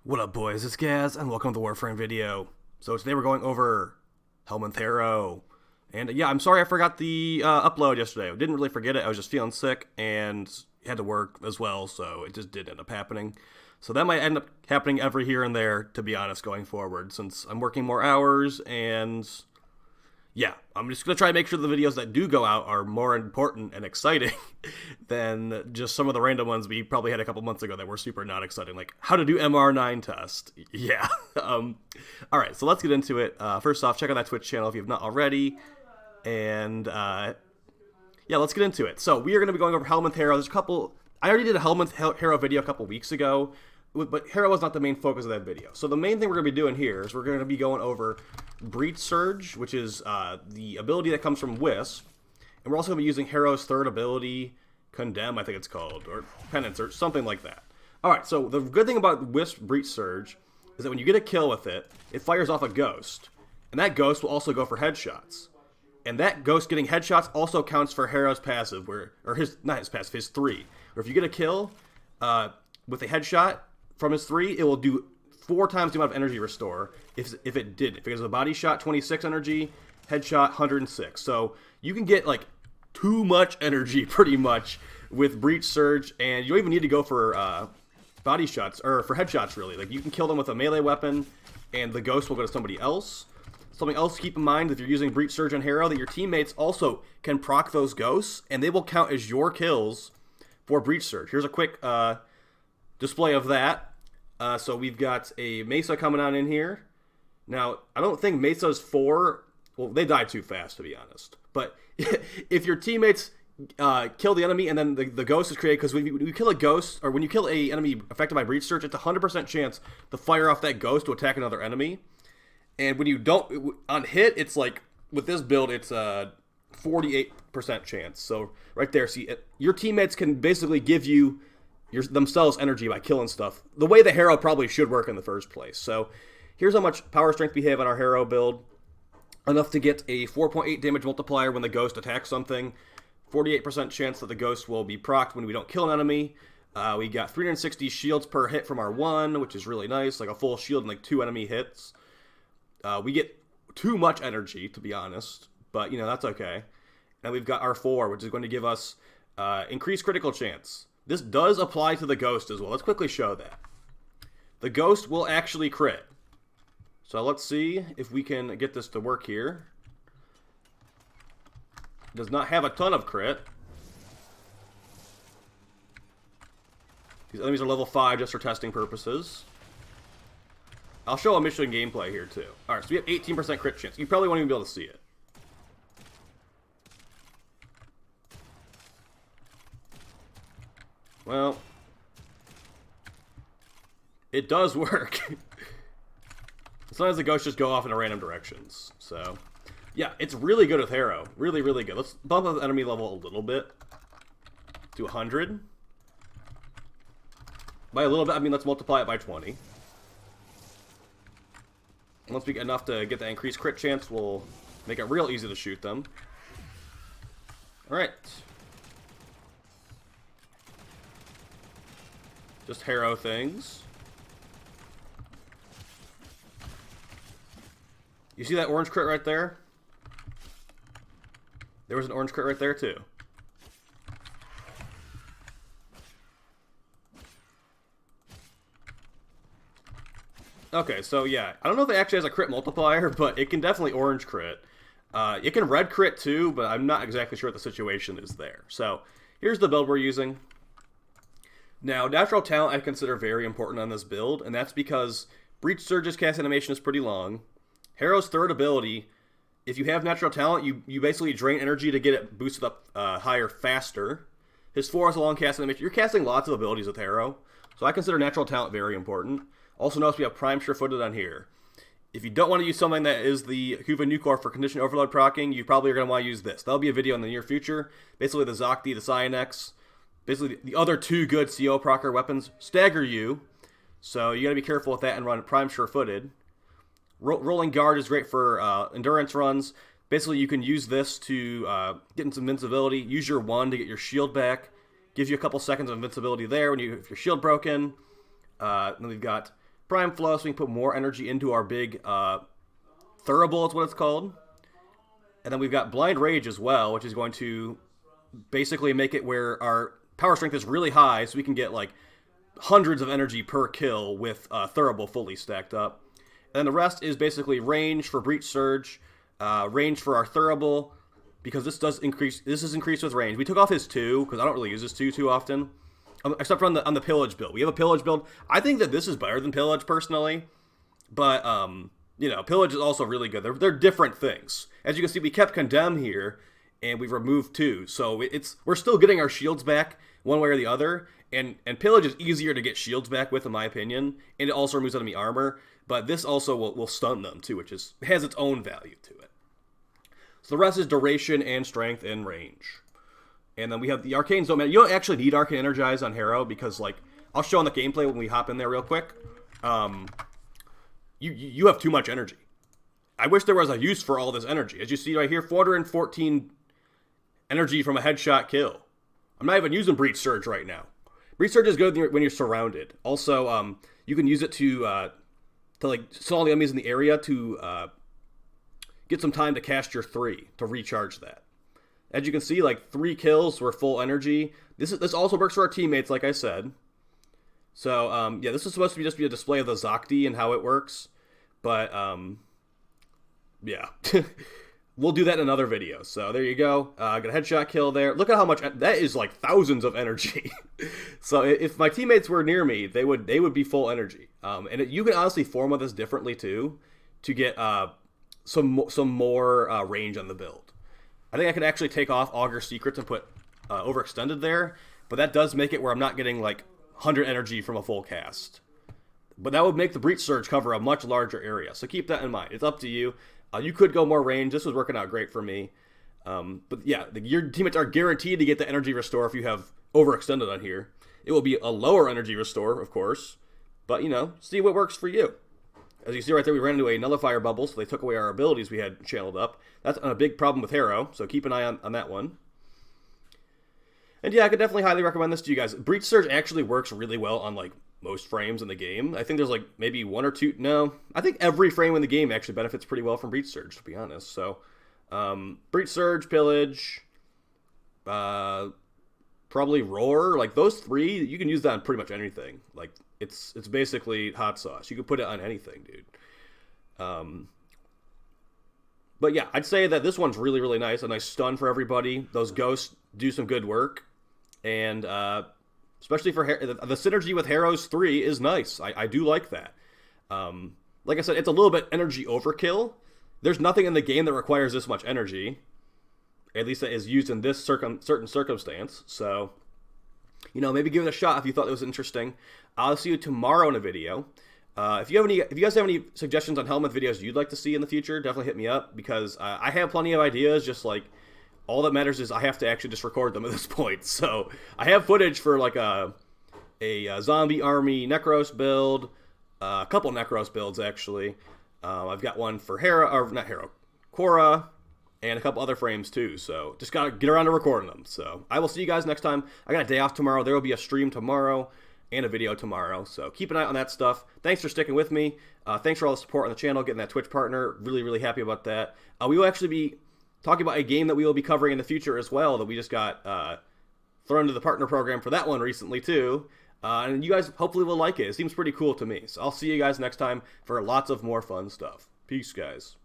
What up, boys? It's Gaz, and welcome to the Warframe video. So today we're going over Helminth Harrow. And yeah, I'm sorry I forgot the upload yesterday. I didn't really forget it. I was just feeling sick and had to work as well, so it just did end up happening. So that might end up happening every here and there, to be honest, going forward, since I'm working more hours and yeah, I'm just going to try to make sure the videos that do go out are more important and exciting than just some of the random ones we probably had a couple months ago that were super not exciting, like how to do MR9 test. Yeah. All right, so let's get into it. First off, check out that Twitch channel if you've not already. And yeah, let's get into it. So we are going to be going over Helminth Harrow. There's a couple... I already did a Helminth Harrow video a couple weeks ago, but Harrow was not the main focus of that video. So the main thing we're going to be doing here is we're going to be going over Breach Surge, which is the ability that comes from Wisp. And we're also going to be using Harrow's third ability, Condemn, I think it's called, or Penance, or something like that. Alright, so the good thing about Wisp Breach Surge is that when you get a kill with it, it fires off a ghost. And that ghost will also go for headshots. And that ghost getting headshots also counts for Harrow's passive, not his passive, his 3. Or if you get a kill with a headshot from his 3, it will do 4 times the amount of energy restore if it did. If it was a body shot, 26 energy, headshot, 106. So you can get like too much energy pretty much with Breach Surge, and you don't even need to go for body shots, or for headshots really. Like you can kill them with a melee weapon, and the ghost will go to somebody else. Something else to keep in mind if you're using Breach Surge on Harrow, that your teammates also can proc those ghosts, and they will count as your kills for Breach Surge. Here's a quick display of that. So we've got a Mesa coming on in here. Now, I don't think Mesa's 4... Well, they die too fast, to be honest. But if your teammates kill the enemy and then the ghost is created, because when you kill a ghost, or when you kill a enemy affected by Breach Surge, it's a 100% chance to fire off that ghost to attack another enemy. And when you don't, on hit, it's like, with this build, it's a 48% chance. So, right there, see, your teammates can basically give you themselves energy by killing stuff, the way the Harrow probably should work in the first place. So, here's how much power strength we have on our Harrow build. Enough to get a 4.8 damage multiplier when the ghost attacks something. 48% chance that the ghost will be procced when we don't kill an enemy. We got 360 shields per hit from our 1, which is really nice, like a full shield and like 2 enemy hits. We get too much energy, to be honest, but, you know, that's okay. And we've got our 4, which is going to give us increased critical chance. This does apply to the ghost as well. Let's quickly show that. The ghost will actually crit. So let's see if we can get this to work here. Does not have a ton of crit. These enemies are level 5 just for testing purposes. I'll show a mission gameplay here too. Alright, so we have 18% crit chance. You probably won't even be able to see it. Well, it does work. Sometimes the ghosts just go off in random directions. So, yeah, it's really good with Harrow. Really, really good. Let's bump up the enemy level a little bit to 100. By a little bit, I mean let's multiply it by 20. Once we get enough to get that increased crit chance, we'll make it real easy to shoot them. Alright. Just Harrow things. You see that orange crit right there? There was an orange crit right there too. Okay, so yeah, I don't know if it actually has a crit multiplier, but it can definitely orange crit. It can red crit too, but I'm not exactly sure what the situation is there. So, here's the build we're using. Now, natural talent I consider very important on this build, and that's because Breach Surge's cast animation is pretty long. Harrow's third ability, if you have natural talent, you basically drain energy to get it boosted up higher faster. His 4 has a long cast animation. You're casting lots of abilities with Harrow, so I consider natural talent very important. Also notice we have Prime Sure-Footed on here. If you don't want to use something that is the Huva Nucor for Condition Overload procking, you probably are going to want to use this. That'll be a video in the near future. Basically the Zocti, the Cyanex, basically the other 2 good CO procker weapons stagger you. So you got to be careful with that and run Prime Sure-Footed. Rolling Guard is great for endurance runs. Basically you can use this to get into invincibility. Use your 1 to get your shield back. Gives you a couple seconds of invincibility there if your shield broken. Then we've got Prime Flow, so we can put more energy into our big Thurible is what it's called. And then we've got Blind Rage as well, which is going to basically make it where our power strength is really high, so we can get like hundreds of energy per kill with Thurible fully stacked up. And then the rest is basically range for Breach Surge, range for our Thurible, because this does increase. This is increased with range. We took off his 2 because I don't really use his 2 too often, except for on the Pillage build. We have a Pillage build. I think that this is better than Pillage personally, but you know, Pillage is also really good. They're different things. As you can see, we kept Condemn here, and we've removed 2, so we're still getting our shields back one way or the other. And Pillage is easier to get shields back with, in my opinion, and it also removes enemy armor. But this also will stun them too, which has its own value to it. So the rest is duration and strength and range. And then we have the Arcane Zone. You don't actually need Arcane Energize on Harrow because, like, I'll show on the gameplay when we hop in there real quick. You have too much energy. I wish there was a use for all this energy. As you see right here, 414 energy from a headshot kill. I'm not even using Breach Surge right now. Breach Surge is good when you're surrounded. Also, you can use it to like stun all the enemies in the area to get some time to cast your 3 to recharge that. As you can see, like 3 kills were full energy. This also works for our teammates, like I said. So yeah, this is supposed to just be a display of the Zocti and how it works, but yeah. We'll do that in another video. So there you go. Got a headshot kill there. Look at how much that is, like thousands of energy. So if my teammates were near me, they would be full energy. And you can honestly form with this differently too, to get some more range on the build. I think I could actually take off Augur Secrets and put Overextended there, but that does make it where I'm not getting like 100 energy from a full cast. But that would make the Breach Surge cover a much larger area. So keep that in mind. It's up to you. You could go more range. This was working out great for me. But yeah, your teammates are guaranteed to get the energy restore if you have Overextended on here. It will be a lower energy restore, of course. But, you know, see what works for you. As you see right there, we ran into a Nullifier bubble, so they took away our abilities we had channeled up. That's a big problem with Harrow, so keep an eye on that one. And yeah, I could definitely highly recommend this to you guys. Breach Surge actually works really well on, like, most frames in the game. I think there's like maybe 1 or 2. No, I think every frame in the game actually benefits pretty well from Breach Surge, to be honest. So, Breach Surge, Pillage, probably Roar, like those 3, you can use that on pretty much anything. Like it's basically hot sauce. You can put it on anything, dude. But yeah, I'd say that this one's really, really nice. A nice stun for everybody. Those ghosts do some good work, and especially for the synergy with Harrow's 3 is nice. I do like that. Like I said, it's a little bit energy overkill. There's nothing in the game that requires this much energy. At least that is used in this certain circumstance. So, you know, maybe give it a shot if you thought it was interesting. I'll see you tomorrow in a video. If you guys have any suggestions on Helminth videos you'd like to see in the future, definitely hit me up, because I have plenty of ideas. Just like, all that matters is I have to actually just record them at this point. So I have footage for like a zombie army Necros build, a couple Necros builds actually. I've got one for Korra, and a couple other frames too. So just gotta get around to recording them. So I will see you guys next time. I got a day off tomorrow. There will be a stream tomorrow and a video tomorrow. So keep an eye on that stuff. Thanks for sticking with me. Thanks for all the support on the channel, getting that Twitch partner. Really, really happy about that. We will actually be talking about a game that we will be covering in the future as well, that we just got thrown into the partner program for that one recently too. And you guys hopefully will like it. It seems pretty cool to me. So I'll see you guys next time for lots of more fun stuff. Peace, guys.